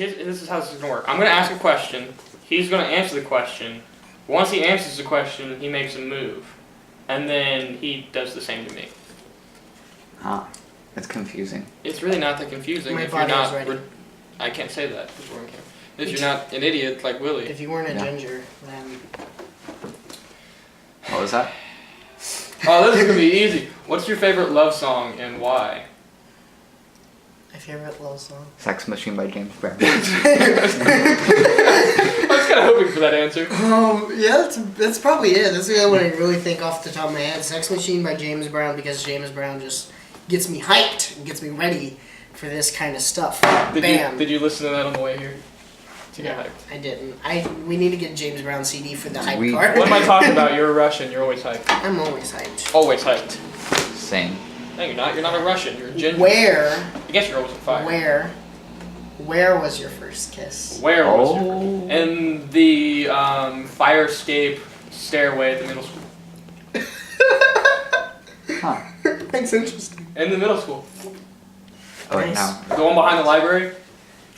this is how this is gonna work. I'm gonna ask a question. He's gonna answer the question. Once he answers the question, he makes a move, and then he does the same to me. Huh. It's confusing. It's really not that confusing My if you're body not. is ready. I can't say that because we're on camera. If you're not an idiot like Willie. If you weren't a Yeah. ginger, then What was that? Oh, this is gonna be easy. What's your favorite love song and why? my favorite love song. Sex Machine by James Brown. I was kind of hoping for that answer. Yeah, that's probably it. That's the only one I really think off the top of my head. Sex Machine by James Brown, because James Brown just gets me hyped and gets me ready for this kind of stuff. Bam. Did you listen to that on the way here? To get hyped. I didn't. We need to get James Brown CD for the hype We- part. What am I talking about? You're a Russian. You're always hyped. I'm always hyped. Always hyped. Same. No, you're not. You're not a Russian. You're a ginger. Where I guess you're always on fire. where was your first kiss? Where was Oh. your in the fire escape stairway at the middle school? Huh. That's interesting. In the middle school. Oh, wait, Nice. no. The one behind the library?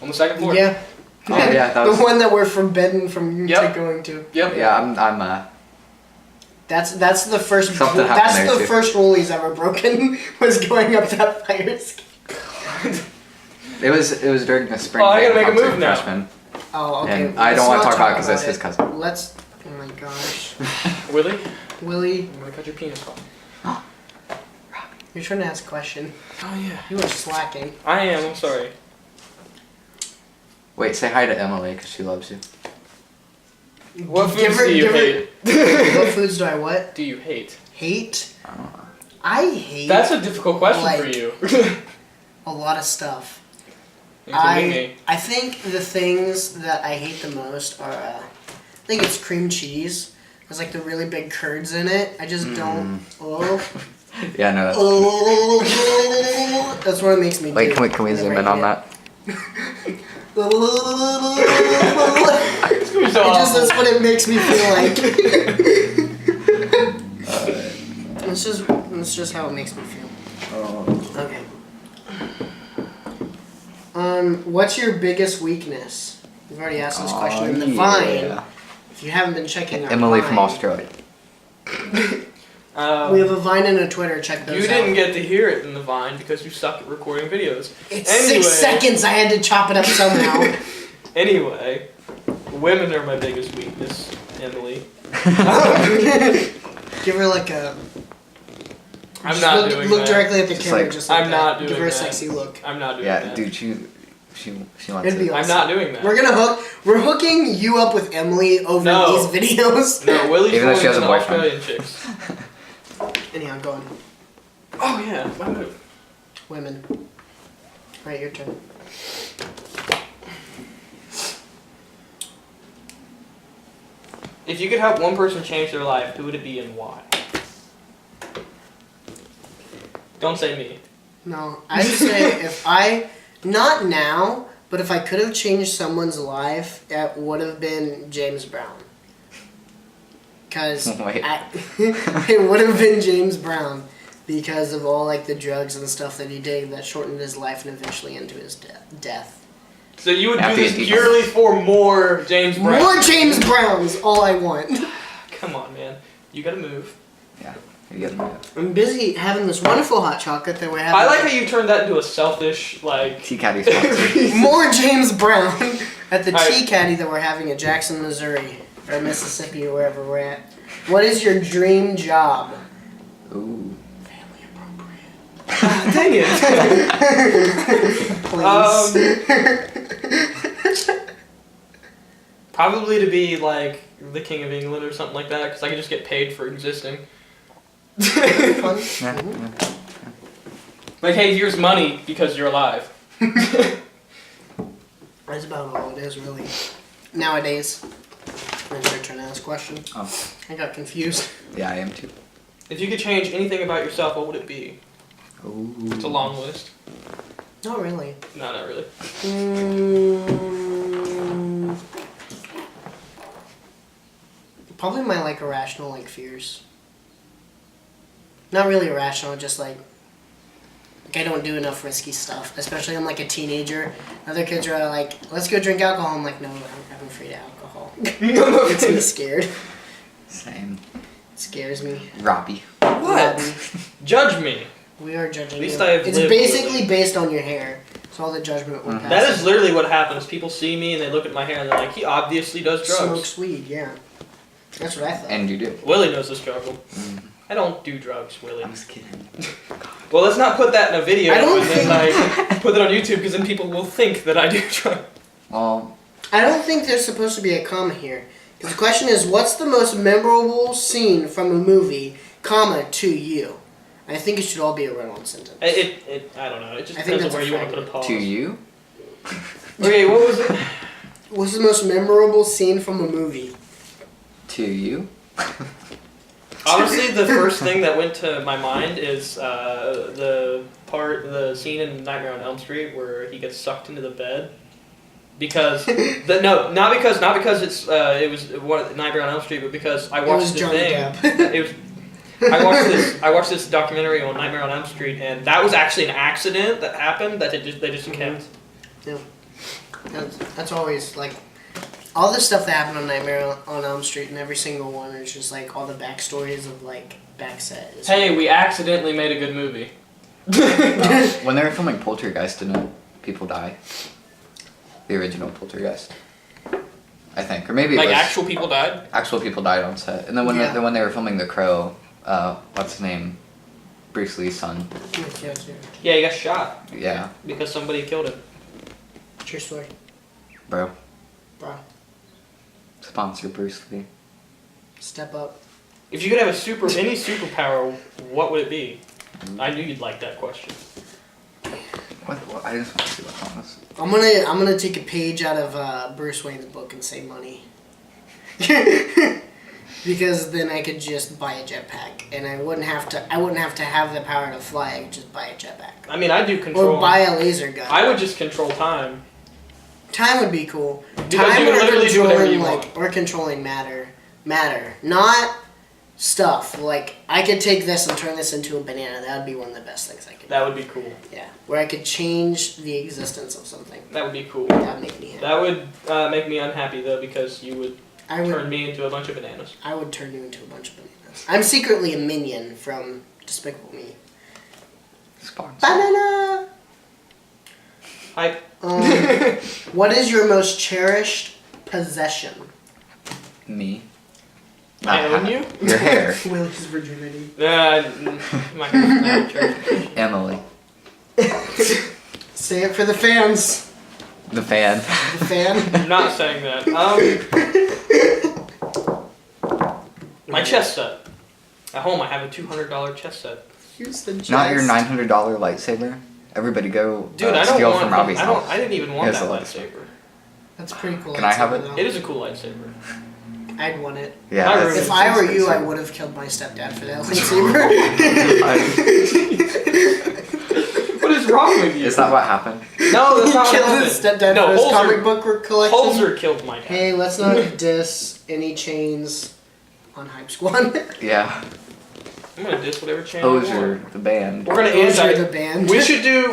On the second floor? Yeah. Oh, yeah, that was... The one that we're forbidden from Yep. going to. Yep. Yeah, I'm That's the first. Something happened That's there, the too. first rule he's ever broken, was going up that fire escape. It was during the spring Oh, I gotta band make a move concert now. freshman. Oh, okay. And I let's don't want to not talk about it because that's his cousin. Let's. Oh my gosh, Willie? Willie, I'm gonna cut your penis off. you're trying to ask a question. Oh yeah. You are slacking. I am. I'm sorry. Wait, say hi to Emily because she loves you. What Give foods her- do you give her- hate? What foods do I what? Do you hate? Hate? I don't know. I hate That's a difficult question for Like- you. a lot of stuff. Including me. I think the things that I hate the most are, I think it's cream cheese. There's like the really big curds in it. I just don't. Oh. Yeah, no. That's... Oh. That's what it makes me do. Wait, can we whenever zoom I in on eat that? it. That's what it makes me feel like. It's just how it makes me feel. Okay. What's your biggest weakness? We've already asked this question in the Vine. yeah. If you haven't been checking our Emily Vine, from Australia. we have a Vine and a Twitter. Check those You out. didn't get to hear it in the Vine because you suck at recording videos. It's Anyway. 6 seconds. I had to chop it up somehow. Anyway, women are my biggest weakness, Emily. Give her like a. I'm just not look, doing look that. directly at the Just camera. like- just like I'm that. not doing Give her a that. sexy look. I'm not doing Yeah, that. dude, she wants It'd be it. I'm not doing that. We're hooking you up with Emily over No. these videos. No, Willie's Even though she has one a of the boyfriend. Australian chicks. Anyhow, go on. Oh yeah, my move. Women. Alright, your turn. If you could help one person change their life, who would it be and why? Don't say me. No, I'd say not now, but if I could have changed someone's life, it would have been James Brown. Because Wait. it would have been James Brown because of all like the drugs and stuff that he did that shortened his life and eventually into his death. So you would do Happy this and purely for more James Brown? More James Browns, all I want. Come on, man. You gotta move. Yeah, you get me. I'm busy having this wonderful hot chocolate that we're having. I like how you turned that into a selfish, like... Tea Caddy sponsor. More James Brown at the All right. tea caddy that we're having in Jackson, Missouri, or Mississippi, or wherever we're at. What is your dream job? Ooh. Family appropriate. Dang it. Please. Probably to be, like, the King of England or something like that, because I could just get paid for existing. Fun. Yeah, Mhm. yeah. Like, hey, here's money because you're alive. That's about all it is, really. Nowadays. It's your turn to ask a question. Oh. I got confused. Yeah, I am too. If you could change anything about yourself, what would it be? Ooh. It's a long list. Not really. No, not really. Probably my like irrational like fears. Not really irrational, just like Like, I don't do enough risky stuff, especially I'm like a teenager. Other kids are like, let's go drink alcohol. I'm like, no, I'm afraid of alcohol. It makes me scared. Same. It scares me. Robbie. What? Robbie, Judge me. we are judging At least you. I have It's lived basically with it. based on your hair. So all the judgment will pass. That is literally what happens. People see me and they look at my hair and they're like, he obviously does drugs. Smokes weed, yeah. That's what I thought. And you do. Willie knows the struggle. Mm. I don't do drugs, Willie. I was kidding. Well, let's not put that in a video I don't and then like put it on YouTube because then people will think that I do drugs. Well, I don't think there's supposed to be a comma here. Because the question is, what's the most memorable scene from a movie, comma, to you? I think it should all be a run-on sentence. I don't know. It just I think depends on that's where a you want to put a pause. to you? Okay, what was it? What's the most memorable scene from a movie? To you? Honestly, the first thing that went to my mind is the scene in Nightmare on Elm Street where he gets sucked into the bed. Because not because it was Nightmare on Elm Street, but because I It watched was the Johnny thing. Depp. It was. I watched this documentary on Nightmare on Elm Street, and that was actually an accident that happened that they just kept. That's always, like, all the stuff that happened on Nightmare on Elm Street and every single one is just, like, all the backstories of, like, backset. Hey, we accidentally made a good movie. When they were filming Poltergeist, didn't people die? The original Poltergeist. I think. Or maybe it Like was actual people died. actual people died on set. And then when they were filming The Crow, what's his name? Bruce Lee's son. Yeah, he got shot Yeah, because somebody killed him. True story. bro. Bro, Sponsor Bruce Lee. step up. If you could have any superpower, what would it be? I knew you'd like that question. What? I just want to see what's on this. I'm gonna take a page out of Bruce Wayne's book and say money. Because then I could just buy a jetpack, and I wouldn't have to have the power to fly. I could just buy a jetpack I mean, I do control. or buy a laser gun. I would just control time. Time would be cool. Because Time you would or literally do whatever controlling, you like, want. or controlling matter, not stuff. Like, I could take this and turn this into a banana. That would be one of the best things I could do. That would be cool. Yeah, where I could change the existence of something. That would be cool. That would make me happy. That would make me unhappy though, because you would I turn would. me into a bunch of bananas. I would turn you into a bunch of bananas. I'm secretly a minion from Despicable Me. Sponsor. Banana. I What is your most cherished possession? Me. I own you. Your hair. Willie's virginity. My not church. Emily. Say it for the fans. The fan. The fan. I'm not saying that. My chess set. At home, I have a $200 chess set. Here's the Not your chest. $900 lightsaber. Everybody go Dude, I don't steal want. from Robbie's I don't. house. I didn't even want Here's that the lightsaber. That's pretty cool. Can I have lightsaber, it? though. It is a cool lightsaber. I'd want it. Yeah. My that's- room If is I were that's you, I crazy. would have killed my stepdad for that lightsaber. What is wrong with you? Is that what happened? No, that's not what Killed happened. his stepdad No, for his Holzer- comic book collection. Holzer killed my dad. Hey, let's not diss any chains on Hype Squad. Yeah. I'm gonna diss whatever channel I Hosier, want. the band. We're gonna Hozier anti. the band. We should get.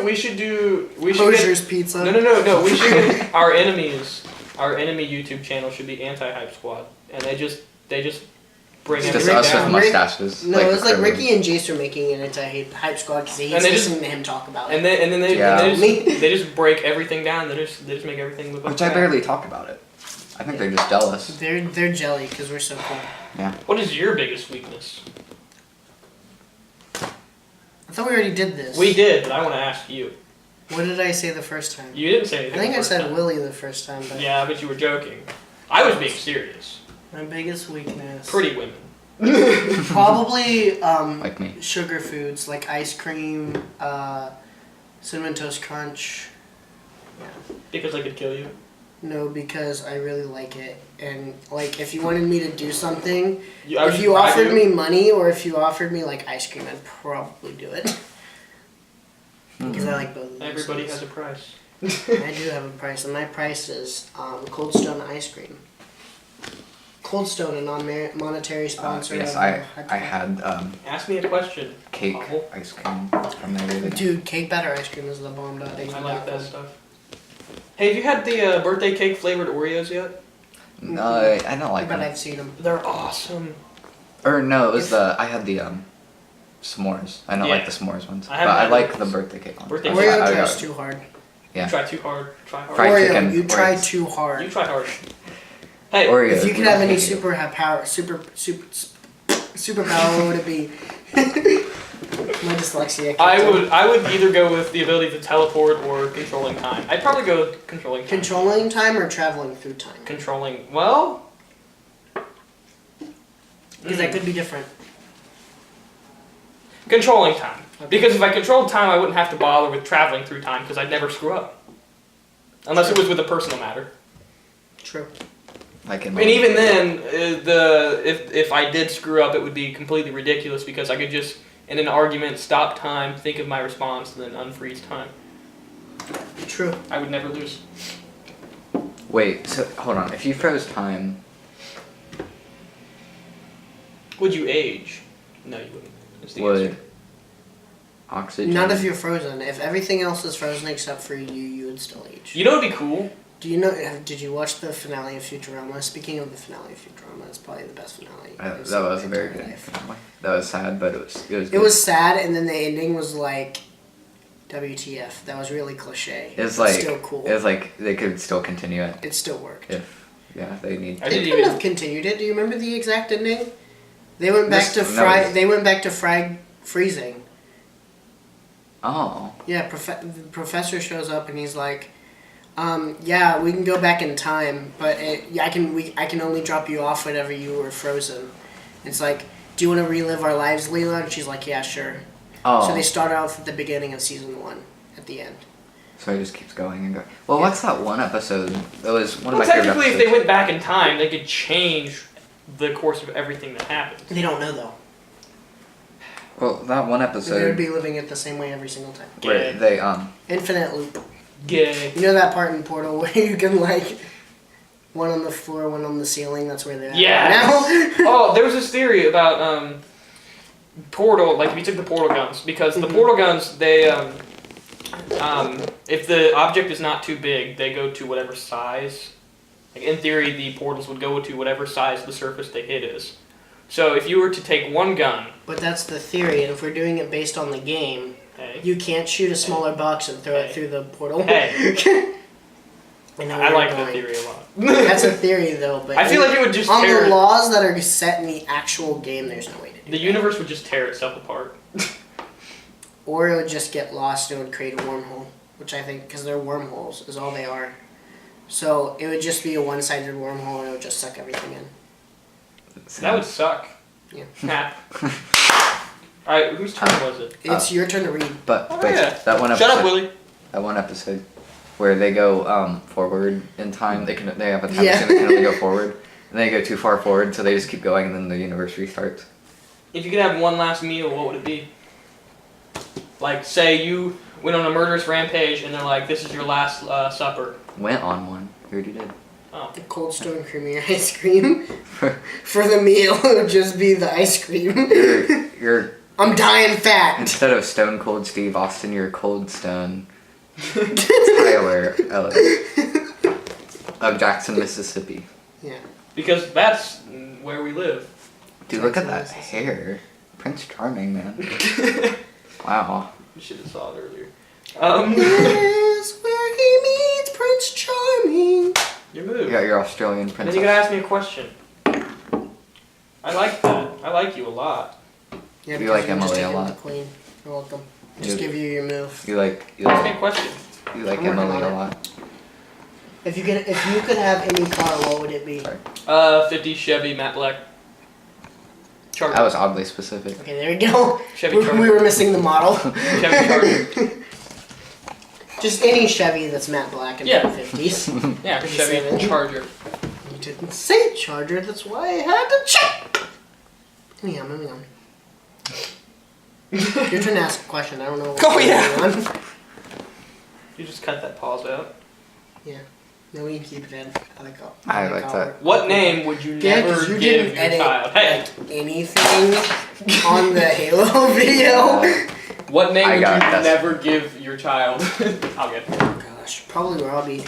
Hosier's Pizza. No. We should get our enemies. Our enemy YouTube channel should be anti-hype squad, and they just bring It's just everything us with down. mustaches. No, like it's like Krillin. Ricky and Jace are making an anti-hype squad because he hates And they just- listening to him talk about it. And then they Yeah. they just break everything down. They just make everything look like Which I crap. barely talk about it. I think they're just jealous. They're jelly because we're so cool. What is your biggest weakness? I thought we already did this. We did, but I want to ask you. What did I say the first time? You didn't say I anything. think the I first said time. Willie the first time, but Yeah, but you were joking. I was being serious. my biggest weakness. Pretty women. Probably Like me. sugar foods like ice cream, cinnamon toast crunch. Because I could kill you. No, because I really like it, and like if you wanted me to do something, I would if you bribe offered you. me money or if you offered me like ice cream, I'd probably do it. Because I like both of those Everybody things. has a price. I do have a price, and my price is Cold Stone ice cream. Cold Stone, a non-monetary sponsor. Yes, of, I had Ask me a question. cake Pavel. ice cream from there the other day. Dude, cake batter ice cream is the bomb. I like that stuff. Hey, have you had the birthday cake flavored Oreos yet? No, I don't like But them. I've seen them. They're awesome. Or no, it was I had the s'mores. I don't Yeah. like the s'mores ones, I but haven't I had like those. the birthday cake ones. Birthday I- Oreo I tries got- too hard. Yeah. You try too hard. Try hard. Fried Oreo, chicken, you try Oreos. too hard. You try hard. Hey, Oreos. If you could have any superpower, what would it be? My dyslexia. I would either go with the ability to teleport or controlling time. I'd probably go with controlling time. Controlling time or traveling through time? Controlling. Well. Because that could be different. Controlling time. Okay. Because if I controlled time, I wouldn't have to bother with traveling through time because I'd never screw up. Unless it was with a personal matter. True. Like in And even then, if I did screw up, it would be completely ridiculous because I could just, in an argument, stop time, think of my response, and then unfreeze time. True. I would never lose. Wait, so hold on. If you froze time, Would you age? No, you wouldn't. That's the would answer. oxygen? Not if you're frozen. If everything else is frozen except for you, you would still age. You know what'd be cool? Do you know? Did you watch the finale of Futurama? Speaking of the finale of Futurama, it's probably the best finale. I've That seen was a in my very entire good. life. Finale. That was sad, but it was good. It was sad, and then the ending was like, WTF? That was really cliche. It was But like still cool. It was like they could still continue it It still worked. if they need. I They didn't couldn't even. have continued it. Do you remember the exact ending? They went back This- to no, fry. it's- They went back to fry freezing. Oh. Yeah, the professor shows up and he's like, "Yeah, we can go back in time, but I can only drop you off whenever you were frozen." It's like, "Do you want to relive our lives, Leela?" And she's like, "Yeah, sure." Oh. So they start off at the beginning of season 1, at the end. So it just keeps going and going. Well, what's that one episode? That was one Well, of my favorite technically, if episodes. they went back in time, they could change the course of everything that happened. They don't know though. Well, that one They would episode be living it the same way every single time. where Gay. they Infinite loop. Gay. You know that part in Portal where you can like one on the floor, one on the ceiling. That's where they're at Yes. now. Oh, there was this theory about portal. Like if you took the portal guns, because the portal guns, they if the object is not too big, they go to whatever size. Like in theory, the portals would go to whatever size the surface they hit is. So if you were to take one gun, But that's the theory, and if we're doing it based on the game, hey, you can't shoot a smaller box and throw it Hey. through the portal. Hey. I know I where like you're that going. theory a lot. That's a theory though, but I feel like it would just on tear the laws that are set in the actual game, there's no way to do the that. universe would just tear itself apart. Or it would just get lost and it would create a wormhole, which I think, because they're wormholes, is all they are. So it would just be a one-sided wormhole and it would just suck everything in. That would suck. Yeah. Nah. All right, whose turn was it? It's your turn to read. But Oh, wait, yeah. that one episode. Shut up, Willie. That one episode where they go forward in time. They have a time Yeah. machine that can only go forward, and they go too far forward, so they just keep going, and then the universe restarts. If you could have one last meal, what would it be? Like, say you went on a murderous rampage, and they're like, "This is your last supper." Went on one. We already did. Oh, The Cold Stone Creamy ice cream. For the meal, it would just be the ice cream. You're I'm dying fat. instead of Stone Cold Steve Austin, you're Cold Stone Tyler Ellis of Jackson, Mississippi. Yeah. because that's where we live. Dude, look at Jackson, that Mississippi. hair. Prince Charming, man. You Wow. should have saw it earlier. Yes, where he meets Prince Charming. Your You move. got your Australian And then princess. you gotta ask me a question. I like that. I like you a lot. Yeah, You because like you can just Emily take a him lot. to Queen. You're welcome. Just Dude. give you your move. You like Ask me a question. you like I'm working Emily on a it. lot. If you could have any car, what would it be? Sorry. 50 Chevy Matte Black. Charger. That was oddly specific. Okay, there we go. Chevy We Charger. were missing the model. Chevy Charger. Just any Chevy that's matte black in Yeah. the 50s. Yeah, Chevy 57. Charger. You didn't say Charger, that's why I had to check. Moving on. Your turn to ask a question. I don't know. Oh, yeah. Going on. You just cut that pause out. Yeah. No, we can keep it in. I like that. What name would you Yeah, never 'cause you give didn't your edit child? Hey, anything on the Halo video. what name I would you got this. never give your child? I'll get it. Oh gosh, probably Robbie.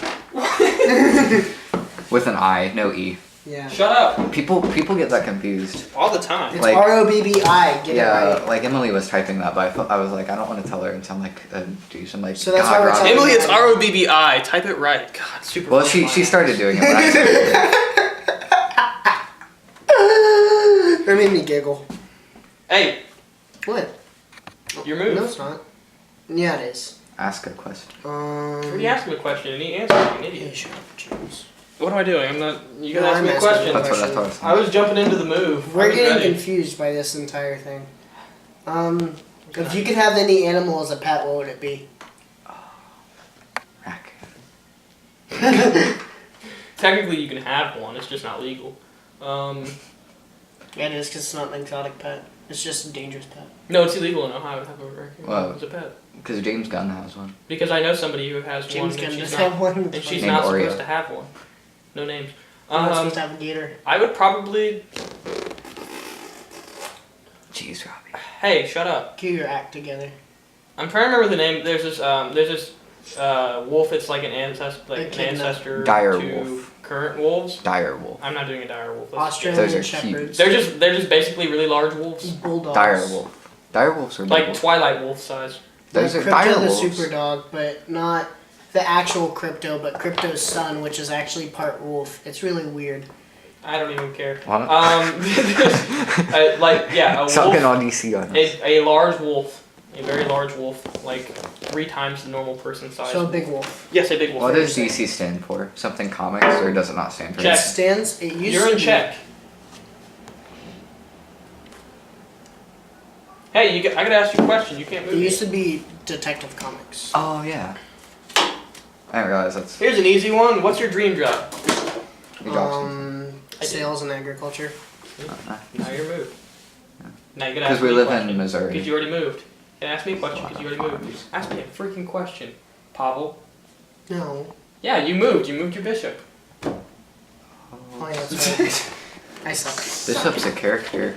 With an I, no E. Yeah. Shut up. People get that confused. All the time. It's Like- ROBBI. Get it right. Like Emily was typing that, but I was like, I don't want to tell her and sound like a douche. I'm like, So that's God, why we're Robbie." telling Emily, it's Yeah. ROBBI. Type it right. God, super. Well, fun. she started doing it when I started. That made me giggle. Hey, What? your move. No, it's not. Yeah, it is. Ask a question. I already asked him a question and he answered. You an Hey, idiot. shut up, James. What am I doing? I'm not. You No, gotta ask I'm me a asking question. you. That's what I thought. I was jumping into the move. I We're was getting ready. confused by this entire thing. If you could have any animal as a pet, what would it be? Raccoon. Technically, you can have one. It's just not legal. Yeah, it is because it's not an exotic pet. It's just a dangerous pet. No, it's illegal in Ohio to have a raccoon Wow. as a pet. Because James Gunn has one. Because I know somebody who has James one Gunn and does she's have not, one. and she's Named not Oreo. supposed to have one. No names. I'm not supposed to have a gator. I would probably. Jeez, Robbie. Hey, shut up. Get your act together. I'm trying to remember the name. There's this wolf. It's like an ancestor, Echidna. Dire to wolf. current wolves. Dire wolf. I'm not doing a dire wolf. That's Australian Those are shepherds. They're just basically really large wolves, Bulldogs. Dire wolf. Dire wolves are like big. Twilight wolf size. Those Like are dire Crypto the wolves. super dog, but not the actual Crypto, but Crypto's son, which is actually part wolf. It's really weird. I don't even care. What? A Something wolf, on DC on us. a large wolf, a very large wolf, like 3 times the normal person size. So a big wolf. Yes, a big wolf. What does DC stand for? Something comics, or does it not stand for Check. anything? Stands. It used You're to in be- check. Hey, I gotta ask you a question. You can't It move. used me. to be Detective Comics. Oh, yeah. I didn't realize that's... Here's an easy one. What's your dream job? Good job, I did. Sales and agriculture. Now you're moved. Now you gotta Because ask we me a live question. in Missouri. Because you already moved. Can ask me a question because you already moved. Farms. Ask me a freaking question, Pavel. No. Yeah, you moved. You moved your bishop. Oh, yeah, that's right. I suck. Bishop's a character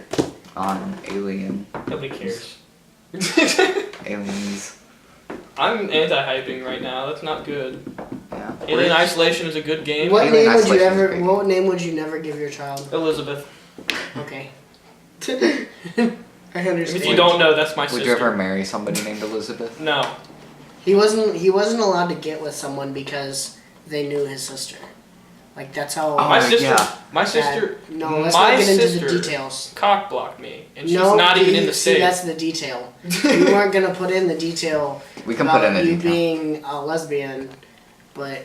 on Alien. Nobody cares. Aliens. I'm anti-hyping right now. That's not good. Yeah. Alien Isolation is a good game. What Alien name would you Isolation is ever? great. What name would you never give your child? Elizabeth. Okay. I understand. If you don't know, that's my Would sister. you ever marry somebody named Elizabeth? No. He wasn't allowed to get with someone because they knew his sister. Like that's how. Oh, My sister. yeah. My sister. No, let's my not get into sister the details. cock blocked me, and she's No, not even in the see, state. that's the detail. You weren't gonna put in the detail We can about put in a you detail. being a lesbian, but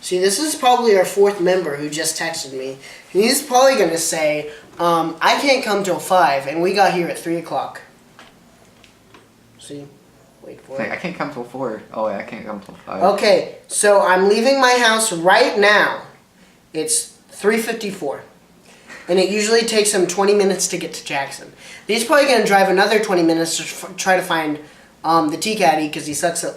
see, this is probably our 4th member who just texted me. And he's probably gonna say, "I can't come till 5, and we got here at 3:00." See, wait for Like, it. I can't come till 4. Oh, wait, I can't come till 5. Okay, so I'm leaving my house right now. It's 3:54. And it usually takes him 20 minutes to get to Jackson. He's probably going to drive another 20 minutes to try to find the Tea Caddy because he sucks at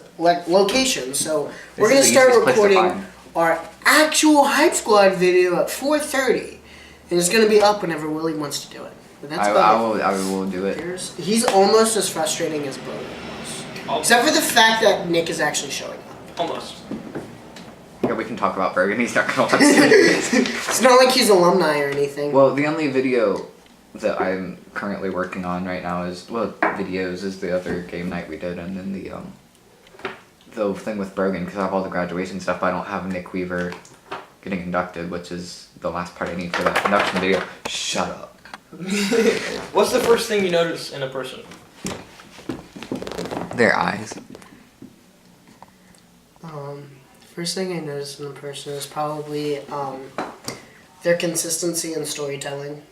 locations. So we're going This to is the start easiest place to recording find. our actual Hype Squad video at 4:30. And it's going to be up whenever Willie wants to do it. But that's about it. I will do it. He's almost as frustrating as Brogan was. Except for the fact that Nick is actually showing up. Almost. Yeah, we can talk about Bergen. He's not gonna want to see it. It's not like he's alumni or anything. Well, the only video that I'm currently working on right now is videos is the other game night we did, and then the thing with Brogan because I have all the graduation stuff, but I don't have Nick Weaver getting inducted, which is the last part I need for that induction video. Shut up. What's the first thing you notice in a person? Their eyes. First thing I noticed in a person is probably their consistency in storytelling.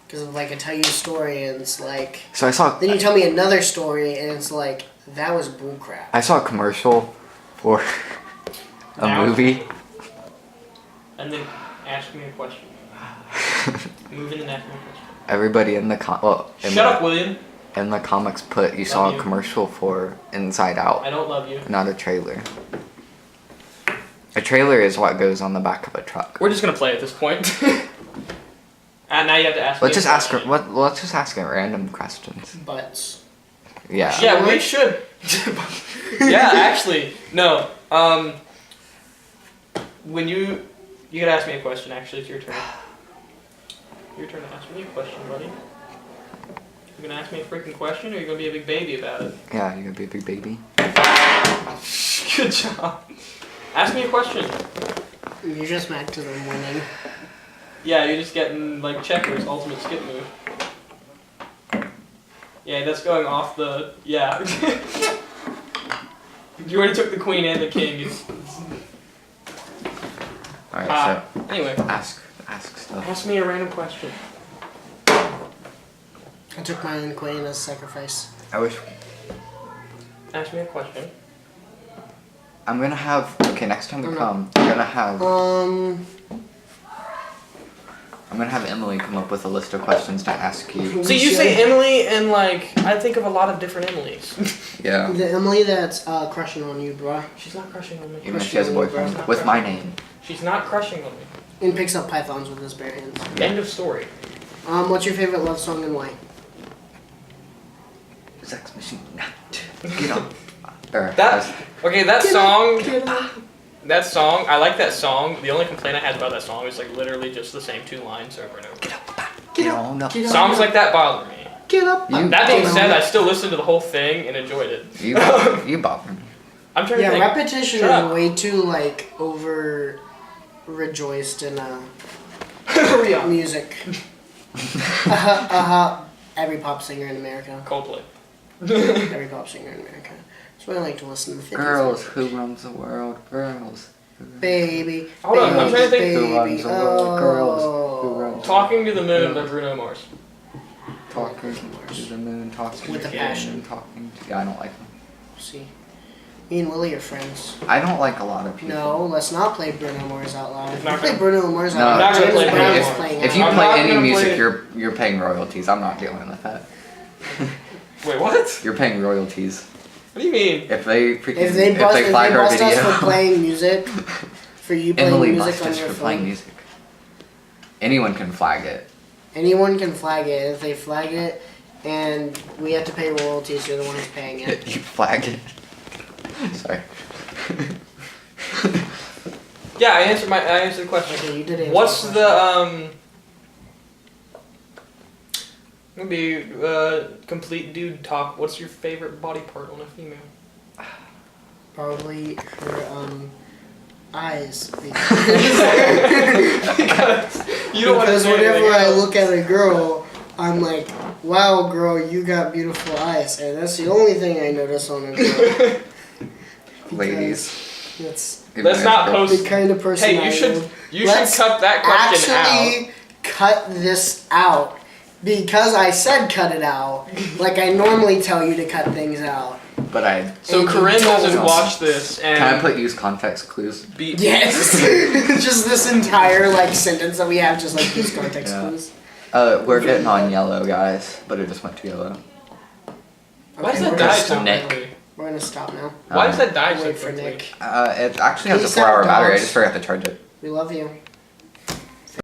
Because of like I tell you a story and it's like So I saw. then you tell me another story and it's like that was bullcrap. I saw a commercial for a Now? movie. And then ask me a question. Move in and ask me a question. Everybody in the Shut up, William. in the comics put you saw Love a you. commercial for Inside Out, I don't love you. not a trailer. A trailer is what goes on the back of a truck. We're just gonna play at this point. And now you have to ask. Let's me a just ask her. question. Let's just ask her random questions. Butts. Yeah. Yeah, we should. Yeah, actually, no. When you could ask me a question. Actually, it's your turn. Your turn to ask me a question, buddy. You gonna ask me a freaking question, or you gonna be a big baby about it? Yeah, you're gonna be a big baby. Good job. Ask me a question. You're just back to them winning. Yeah, you're just getting like checkers, ultimate skip move. Yeah, that's going off the. Yeah. You already took the queen and the king. All right. Anyway, So ask stuff. ask me a random question. I took my own queen as sacrifice. I wish. Ask me a question. I'm gonna have. Okay, next time we Okay. come, I'm gonna have. I'm gonna have Emily come up with a list of questions to ask you. So you say Emily, and like I think of a lot of different Emilys. Yeah. The Emily that's crushing on you, bruh. She's not crushing on me. Even if she has a boyfriend with my name. She's not crushing on me. And picks up pythons with his bare hands. End of story. What's your favorite love song and why? Sex machine. Get on. Or, That okay. That Get song. up, get up. That song. I like that song. The only complaint I had about that song is like literally just the same 2 lines over and over. Get on up. Get up. Songs like that bother me. Get up. You- That being Get said, on. I still listened to the whole thing and enjoyed it. You bother me. I'm trying to Yeah, think. repetition Shut is up. way too like over rejoiced in Hurry up. music. Every pop singer in America. Coldplay. Every pop singer in America. That's why I like to listen to the 50s. Girls, who runs the world? Girls. Baby. Hold on, I'm trying to think. baby, Who runs the world? Girls, who oh. runs Talking to the Moon by Bruno Mars. Talking to the moon, talking With a to passion. talking to. Yeah, I don't like them. See, me and Willie are friends. I don't like a lot of people. No, let's not play Bruno Mars out loud. If you Not play gonna- Bruno Mars No, out not loud, gonna James play Brown Bruno is Mars. playing If you out I'm play not any gonna music, play- you're paying royalties. I'm not dealing with that. Wait, what? You're paying royalties. What do you mean? If they freaking If they bust, if flag they our bust us video, for playing music, for you playing Emily music bust on us your for phone, playing music. Anyone can flag it. anyone can flag it. If they flag it, and we have to pay royalties, you're the one who's paying it. You flag it. Sorry. Yeah, I answered the question. Okay, you did answer What's the the Gonna be complete dude talk. What's your favorite body part on a female? Probably her eyes. You don't want to Because say whenever anything I else. look at a girl, I'm like, wow, girl, you got beautiful eyes. And that's the only thing I notice on a girl. Ladies. That's Let's not post. the kind of person Hey, I you should am. you Let's should cut that question out. Actually, cut this out. Because I said cut it out. Like I normally tell you to cut things out. But I So And you Corinne doesn't don't. watch this and can I put use context clues? beat. Yes. Just this entire like sentence that we have, just like these context Yeah. clues. We're getting on yellow, guys, but it just went to yellow. Why does Okay, that we're die gonna so stop. Nick. quickly? We're gonna stop now. Why does that die so Wait for quickly? Nick. It actually has a Peace out, 4-hour battery. I dogs. just forgot to charge it. We love you.